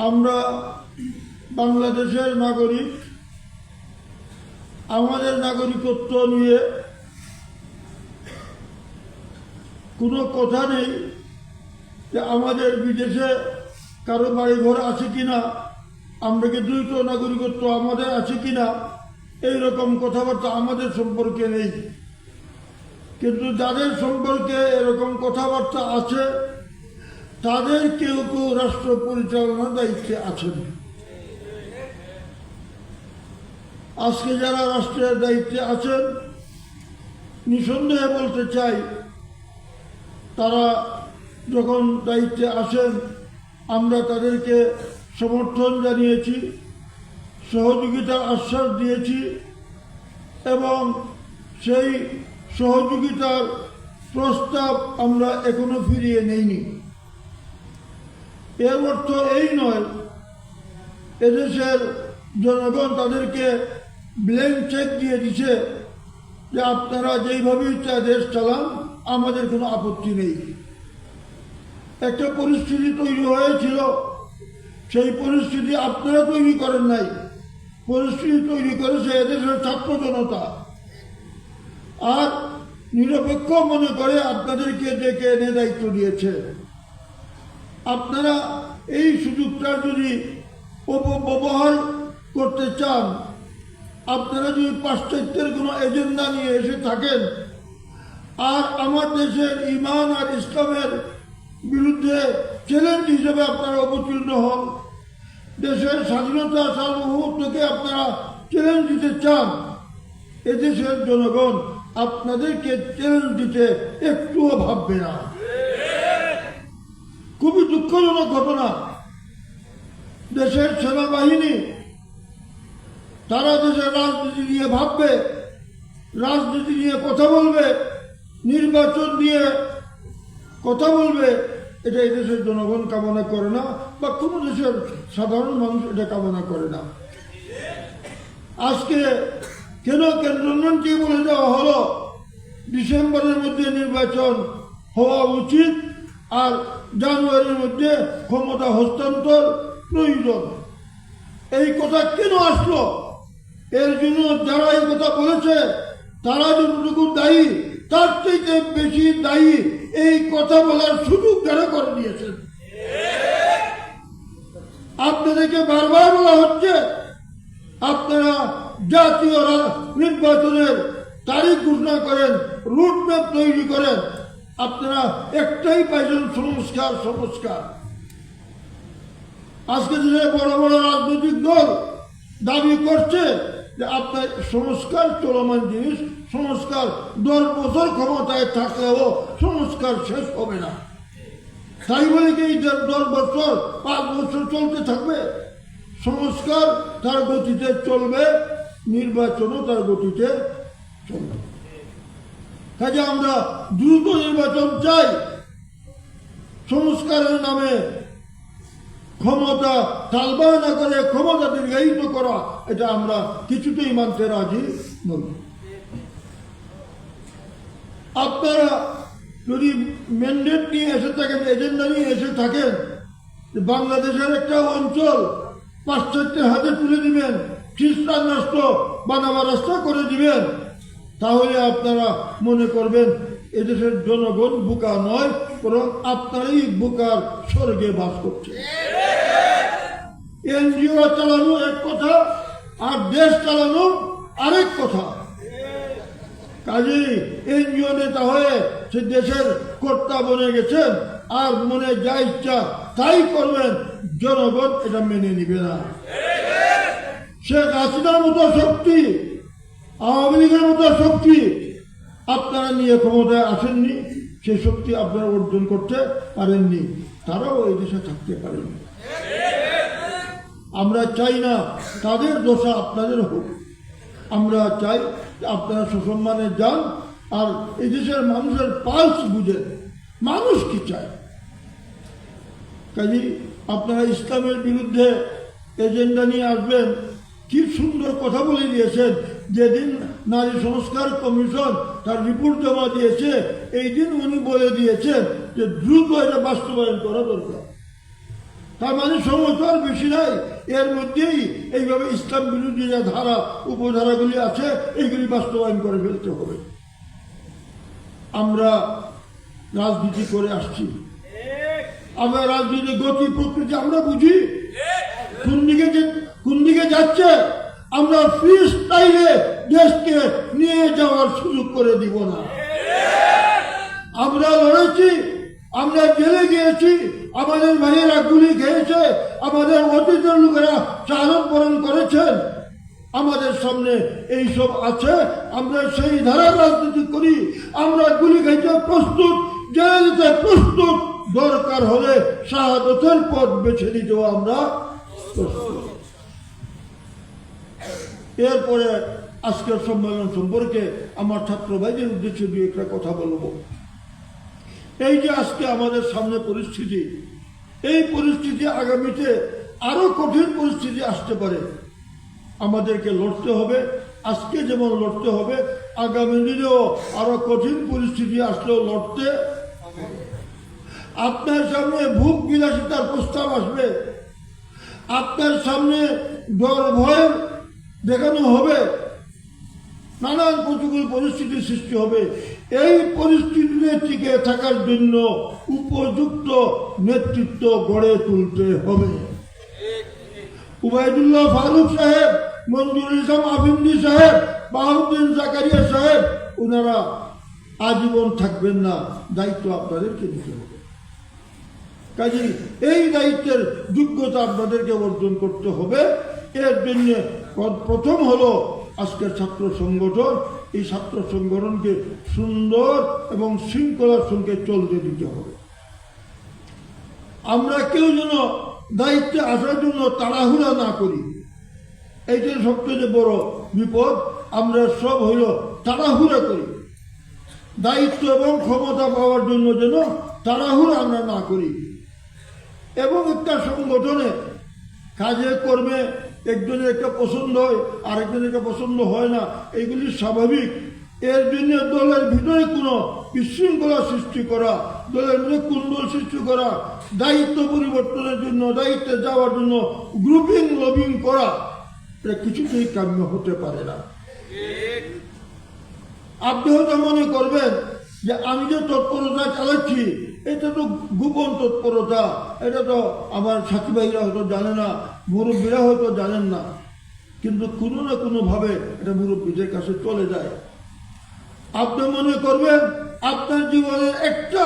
আমরা বাংলাদেশের নাগরিক, আমাদের নাগরিকত্ব নিয়ে কোনো কথা নেই যে আমাদের বিদেশে কারো বাড়িঘর আছে কিনা, আমরা কি দ্বৈত নাগরিকত্ব আমাদের আছে কিনা, এইরকম কথাবার্তা আমাদের সম্পর্কে নেই। কিন্তু যাদের সম্পর্কে এরকম কথাবার্তা আছে তাদের কেউ কেউ রাষ্ট্র পরিচালনার দায়িত্বে আছেন। আজকে যারা রাষ্ট্রের দায়িত্বে আছেন, নিঃসন্দেহে বলতে চাই, তারা যখন দায়িত্বে আসেন আমরা তাদেরকে সমর্থন জানিয়েছি, সহযোগিতার আশ্বাস দিয়েছি এবং সেই সহযোগিতার প্রস্তাব আমরা এখনো ফিরিয়ে নেইনি। এর অর্থ এই নয় এদেশের জনগণ তাদেরকে ব্ল্যাঙ্ক চেক দিয়ে দিছে যে আপনারা যেইভাবে ইচ্ছা দেশ চালান, আমাদের কোনো আপত্তি নেই। একটা পরিস্থিতি তৈরি হয়েছিল, সেই পরিস্থিতি আপনারা তৈরি করেন নাই, পরিস্থিতি তৈরি করেছে এদেশের ছাত্র জনতা। আর নিরপেক্ষ মনে করে আপনাদেরকে ডেকে এনে দায়িত্ব দিয়েছে। আপনারা এই সুযোগটা যদি অপব্যবহার করতে চান, আপনারা যদি পাশ্চাত্যের কোনো এজেন্ডা নিয়ে এসে থাকেন আর আমার দেশের ঈমান আর ইসলামের বিরুদ্ধে চ্যালেঞ্জ হিসেবে আপনারা অবতীর্ণ হন, দেশের স্বাধীনতা সার্বভৌমত্বকে আপনারা চ্যালেঞ্জ দিতে চান, এদেশের জনগণ আপনাদেরকে চ্যালেঞ্জ দিতে একটুও ভাববে না। খুবই দুঃখজনক ঘটনা। দেশের সেনাবাহিনী তারা দেশের রাজনীতি নিয়ে ভাববে, রাজনীতি নিয়ে কথা বলবে, নির্বাচন নিয়ে কথা বলবে, এটা এই দেশের জনগণ কামনা করে না, বা কোনো দেশের সাধারণ মানুষ এটা কামনা করে না। আজকে কেন কেন্দ্রমন্ত্রী বলে দেওয়া হলো ডিসেম্বরের মধ্যে নির্বাচন হওয়া উচিত আর জানুয়ারির মধ্যে ক্ষমতা হস্তান্তর প্রয়োজন, এই কথা কেন আসলো? এর জন্য যারা এই কথা বলেছে তারা যতটুকু দায়ী, তার থেকে বেশি দায়ী এই কথা বলার সুযোগ যারা করে দিয়েছেন। আপনাদেরকে বারবার বলা হচ্ছে আপনারা জাতীয় নির্বাচনের তারিখ ঘোষণা করেন, রুটম্যাপ তৈরি করেন। আপনারা একটাই পাইছেন, সংস্কার সংস্কার। আজকে দেশে বড় বড় রাজনৈতিক দল দাবি করছে যে আপনার সংস্কার চলমান জিনিস, সংস্কার 10 বছর ক্ষমতায় থাকলেও সংস্কার শেষ হবে না। তাই বলে কি 10 বছর 5 বছর চলতে থাকবে? সংস্কার তার গতিতে চলবে, নির্বাচনও তার গতিতে চলবে। কাজে আমরা দ্রুত নির্বাচন চাই। সংস্কারের নামে ক্ষমতা টালবাহানা করে ক্ষমতা দীর্ঘায়িত করা, এটা আমরা কিছুতেই মানতে রাজি নই। আপনারা যদি ম্যান্ডেট নিয়ে এসে থাকেন, এজেন্ডা নিয়ে এসে থাকেন, বাংলাদেশের একটা অঞ্চল পাশ্চাত্যের হাতে তুলে দিবেন, খ্রিস্টান রাষ্ট্র বানাবার রাস্তা করে দিবেন, তাহলে আপনারা মনে করবেন এদেশের জনগণ বোকা নয়, বরং আপনারই বোকার স্বর্গে বাস করছে। এনজিও চালানো এক কথা, আর দেশ চালানো আরেক কথা। কাজেই এনজিও নেতা হয়ে সে দেশের কর্তা বনে গেছেন আর মনে যা ইচ্ছা তাই করবেন, জনগণ এটা মেনে নিবে না। শেখ হাসিনার মতো শক্তি, আওয়ামী লীগের মতো শক্তি আপনারা নিয়ে ক্ষমতায় আসেননি, সেই শক্তি আপনারা অর্জন করতে পারেননি, তারাও এই দেশে থাকতে পারেনি। আমরা চাই না তাদের দশা আপনাদের হোক, আমরা চাই আপনারা সুসম্মানে যান আর এই দেশের মানুষের পালস বুঝেন, মানুষ কি চায়। কাজে আপনারা ইসলামের বিরুদ্ধে এজেন্ডা নিয়ে আসবেন, কি সুন্দর কথা বলে দিয়েছেন। যেদিন নারী সংস্কার কমিশন তার রিপোর্ট জমা দিয়েছে, এই দিন উনি বলে দিয়েছেন যে দ্রুত এটা বাস্তবায়ন করা দরকার। তার মানে সময় তো আর বেশি নাই। এর মধ্যেই এইভাবে ইসলাম বিরোধী যে ধারা উপধারাগুলি আছে এইগুলি বাস্তবায়ন করে ফেলতে হবে। আমরা রাজনীতি করে আসছি, আমরা রাজনীতির গতি প্রকৃতি আমরা বুঝি, কোন দিকে যাচ্ছে আমরা ফ্রি স্টাইলে দেশকে নিয়ে যাওয়ার সুযোগ করে দিব না। আমরা লড়েছি, আমরা জেলে গিয়েছি, আমাদের ভাইয়েরা গুলি খেয়েছে, আমাদের অতীতের লোকেরা শাহাদত বরণ করেছেন, আমাদের সামনে এইসব আছে। আমরা সেই ধারা রাজনীতি করি, আমরা গুলি খাইতে প্রস্তুত, জেলে দিতে প্রস্তুত, দরকার হলে শাহাদতের পথ বেছে নিতেও আমরা প্রস্তুত। এরপরে আজকের সম্মেলন সম্পর্কে আমার ছাত্র ভাইদের উদ্দেশ্যে দিয়ে একটা কথা বলবো। এই যে আজকে আমাদের সামনে পরিস্থিতি, এই পরিস্থিতি আগামীতে আরো কঠিন পরিস্থিতি আসতে পারে। আমাদেরকে লড়তে হবে, আজকে যেমন লড়তে হবে, আগামী দিনেও আরো কঠিন পরিস্থিতি আসলেও লড়তে হবে। আপনার সামনে ভোগ বিলাসিতার প্রস্তাব আসবে, আপনার সামনে ডর ভয় দেখানো হবে, নানান প্রতিকূল পরিস্থিতির সৃষ্টি হবে। এই পরিস্থিতিতে টিকে থাকার জন্য উপযুক্ত নেতৃত্ব গড়ে তুলতে হবে। উবাইদুল্লাহ ফারুক সাহেব, মঞ্জুরুল ইসলাম আফিন্দি সাহেব, বাহাউদ্দিন জাকারিয়া সাহেব, ওনারা আজীবন থাকবেন না, দায়িত্ব আপনাদেরকে নিতে হবে। কাজেই এই দায়িত্বের যোগ্যতা আপনাদেরকে অর্জন করতে হবে। এর জন্য প্রথম হলো আজকের ছাত্র সংগঠন। এই ছাত্র সংগঠনকে সুন্দর এবং শৃঙ্খলার সঙ্গে চলতে দিতে হবে। আমরা কেউ যেন দায়িত্বে আসার জন্য তাড়াহুড়া না করি, এইটাই সবচেয়ে বড় বিপদ। আমরা সব হইল তাড়াহুড়া করি, দায়িত্ব এবং ক্ষমতা পাওয়ার জন্য যেন তাড়াহুড়া আমরা না করি। এবং একটা সংগঠনে কাজে কর্মে একজনের একটা পছন্দ হয়, আরেকজনের একটা পছন্দ হয় না, এইগুলি স্বাভাবিক। এর জন্য দলের ভিতরে কোনো বিশৃঙ্খলা সৃষ্টি করা, দলের মধ্যে কুণ্ডল সৃষ্টি করা, দায়িত্ব পরিবর্তনের জন্য, দায়িত্বে যাওয়ার জন্য গ্রুপিং লবিং করা, এটা কিছুতেই কাম্য হতে পারে না। আপনি হয়তো মনে করবেন যে আমি যে তৎপরতা চালাচ্ছি এটা তো গোপন তৎপরতা, এটা তো আমার সাথী ভাইরা হয়তো জানে না, মুরব্বীরা হয়তো জানেন না, কিন্তু কোনো না কোনোভাবে এটা মুরব্বীদের কাছে চলে যায়। আপনি মনে করবেন আপনার জীবনের একটা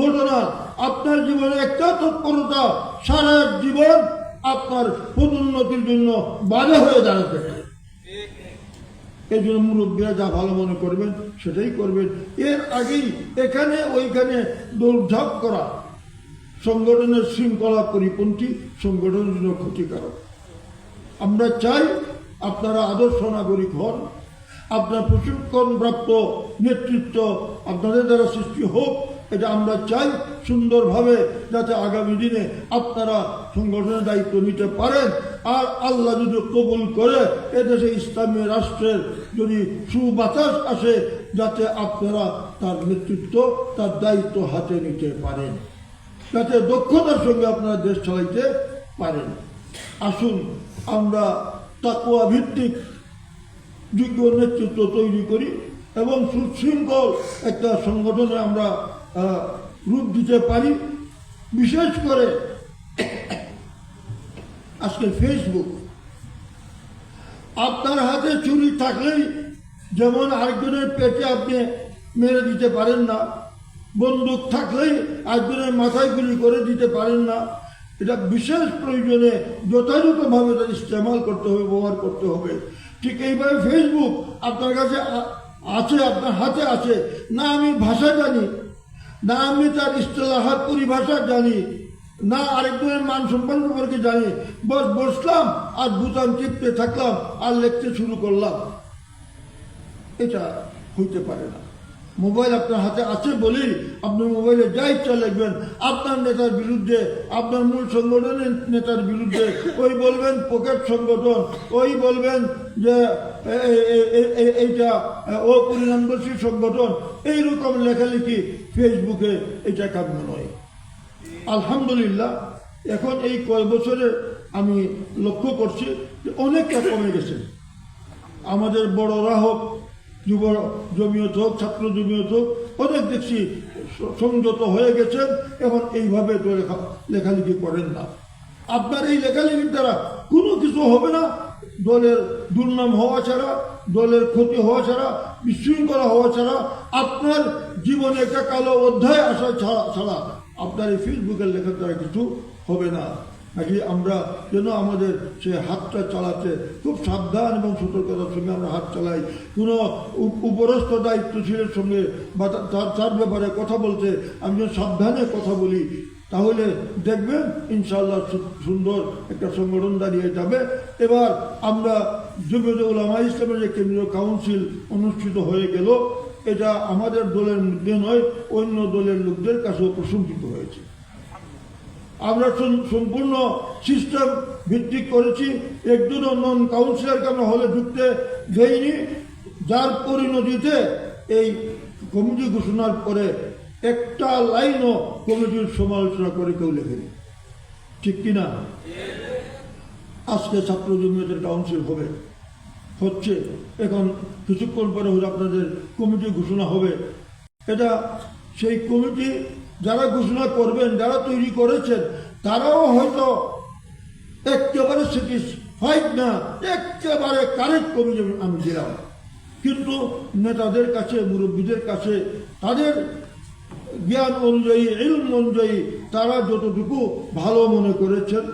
ঘটনা, আপনার জীবনে একটা তৎপরতা সারা জীবন আপনার পদোন্নতির জন্য বাধা হয়ে দাঁড়াতে পারে। এই জন্য মুরব্বীরা যা ভালো মনে করবেন সেটাই করবেন। এর আগেই এখানে ওইখানে দৌড়ঝাঁপ করা সংগঠনের শৃঙ্খলা পরিপন্থী, সংগঠনের জন্য ক্ষতিকারক। আমরা চাই আপনারা আদর্শ নাগরিক হন, আপনার প্রশিক্ষণপ্রাপ্ত নেতৃত্ব আপনাদের দ্বারা সৃষ্টি হোক, এটা আমরা চাই সুন্দরভাবে, যাতে আগামী দিনে আপনারা সংগঠনের দায়িত্ব নিতে পারেন। আর আল্লাহ যদি কবুল করে এদেশে ইসলামী রাষ্ট্রের যদি সুবাতাস আসে, যাতে আপনারা তার নেতৃত্ব, তার দায়িত্ব হাতে নিতে পারেন, যাতে দক্ষতার সঙ্গে আপনারা দেশ চালাইতে পারেন। আসুন আমরা তাকওয়া ভিত্তিক যোগ্য নেতৃত্ব তৈরি করি এবং সুশৃঙ্খল একটা সংগঠনে আমরা রূপ দিতে পারি। বিশেষ করে আজকে ফেসবুক, আপনার হাতে ছুরি থাকলেই যেমন আরেকজনের পেটে আপনি মেরে দিতে পারেন না, বন্দুক থাকলেই আরেকজনের মাথায় গুলি করে দিতে পারেন না। এটা বিশেষ প্রয়োজনে যথাযথভাবে তার ইস্তেমাল করতে হবে, ব্যবহার করতে হবে। ঠিক এইভাবে ফেসবুক আপনার কাছে আছে, আপনার হাতে আছে, না আমি ভাষা জানি, না আমি তার ইস্তেলাহাত পরিভাষা জানি, না আরেকজনের মান সম্মান সম্পর্কে জানি, বসলাম আর বুতাম টিপতে থাকলাম আর লিখতে শুরু করলাম, এটা হইতে পারে না। মোবাইল আপনার হাতে আছে বলেই আপনি মোবাইলে যা ইচ্ছা লিখবেন, আপনার নেতার বিরুদ্ধে, আপনার মূল সংগঠনের নেতার বিরুদ্ধে, ওই বলবেন পকেট সংগঠন, ওই বলবেন যে এইটা অপরিণামদর্শী সংগঠন, এইরকম লেখালেখি ফেসবুকে এটা কাম্য নয়। আলহামদুলিল্লাহ এখন এই কয়েক বছরে আমি লক্ষ্য করছি যে অনেকটা কমে গেছে। আমাদের বড়রা হোক, যুব জমিয়ত হোক, ছাত্র জমিয়ত হোক, অনেক দেখছি সংযত হয়ে গেছেন। এখন এইভাবে তো লেখালেখি করেন না। আপনার এই লেখালেখির দ্বারা কোনো কিছু হবে না। দলের দুর্নাম হওয়া ছাড়া, দলের ক্ষতি হওয়া ছাড়া, বিশৃঙ্খলা হওয়া ছাড়া, আপনার জীবনে একটা কালো অধ্যায় আসা ছাড়া আপনার এই ফেসবুকের লেখার দ্বারা কিছু হবে না। নাকি আমরা যেন আমাদের সে হাতটা চালাতে খুব সাবধান এবং সতর্কতার সঙ্গে আমরা হাত চালাই। কোনো উপরস্থ দায়িত্বশীলের সঙ্গে বা তার ব্যাপারে কথা বলতে আমি যেন সাবধানে কথা বলি, তাহলে দেখবেন ইনশাআল্লাহ সুন্দর একটা সংগঠন দাঁড়িয়ে যাবে। এবার আমরা জমিয়তে উলামা ইসলামের যে কেন্দ্রীয় কাউন্সিল অনুষ্ঠিত হয়ে গেল, এটা আমাদের দলের মধ্যে নয়, অন্য দলের লোকদের কাছেও প্রশংসিত হয়েছে। আমরা সম্পূর্ণ সিস্টেম ভিত্তিক করেছি। একজনও নন কাউন্সিলরকে আমরা হলে ঢুকতে দেইনি, যার পরিণতিতে এই কমিটি ঘোষণার পরে একটা লাইনও কমিটির সমালোচনা করে কেউ লেখেনি। ঠিক কিনা? আজকে ছাত্র জমিয়তের কাউন্সিল হচ্ছে, এখন কিছুক্ষণ পরে হলে আপনাদের কমিটি ঘোষণা হবে। এটা সেই কমিটি যারা ঘোষণা করবেন, যারা তৈরি করেছেন, তারাও হয়তো একেবারে স্যাটিসফাইড না, একেবারে কারেক্ট কমিটি আমি দিলাম। কিন্তু নেতাদের কাছে, মুরব্বীদের কাছে তাদের জ্ঞান অনুযায়ী, ইলম অনুযায়ী তারা যতটুকু ভালো মনে করেছেন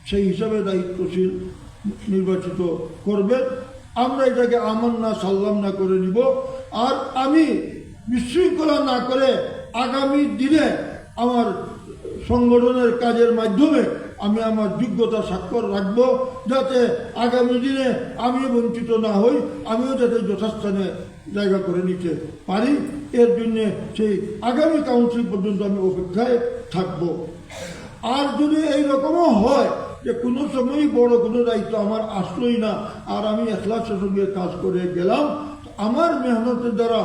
সেই হিসাবে দায়িত্বশীল নির্বাচিত করবেন। আমরা এটাকে আমান না সাল্লাম না করে নিব। আর আমি বিশৃঙ্খলা না করে আগামী দিনে আমার সংগঠনের কাজের মাধ্যমে আমি আমার যোগ্যতা স্বাক্ষর রাখব, যাতে আগামী দিনে আমিও বঞ্চিত না হই, আমিও যাতে যথাস্থানে জায়গা করে নিতে পারি। এর জন্যে সেই আগামী কাউন্সিল পর্যন্ত আমি অপেক্ষায় থাকব। আর যদি এইরকমও হয় যে কোনো সময়ই বড় কোনো দায়িত্ব আমার আসলোই না, আর আমি ইখলাসের সঙ্গে কাজ করে গেলাম, আমার মেহনতের দ্বারা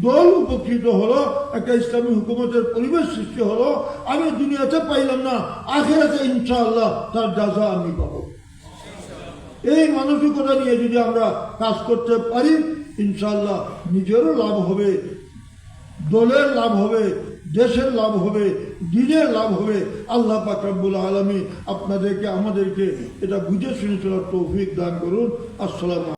দল উপকৃত হলো, একটা ইসলামী হুকুমতের পরিবেশ সৃষ্টি হলো, আমি দুনিয়াতে পাইলাম না, আখিরাতে ইনশাআল্লাহ তার জাযা আমি পাবো। এই মানসিকতা নিয়ে যদি আমরা কাজ করতে পারি, ইনশাআল্লাহ নিজেরও লাভ হবে, দলের লাভ হবে, দেশের লাভ হবে, দিনের লাভ হবে। আল্লাহ পাক রব্বুল আলামিন আপনাদেরকে আমাদেরকে এটা বুঝে শুনে চলার তৌফিক দান করুন। আসসালামু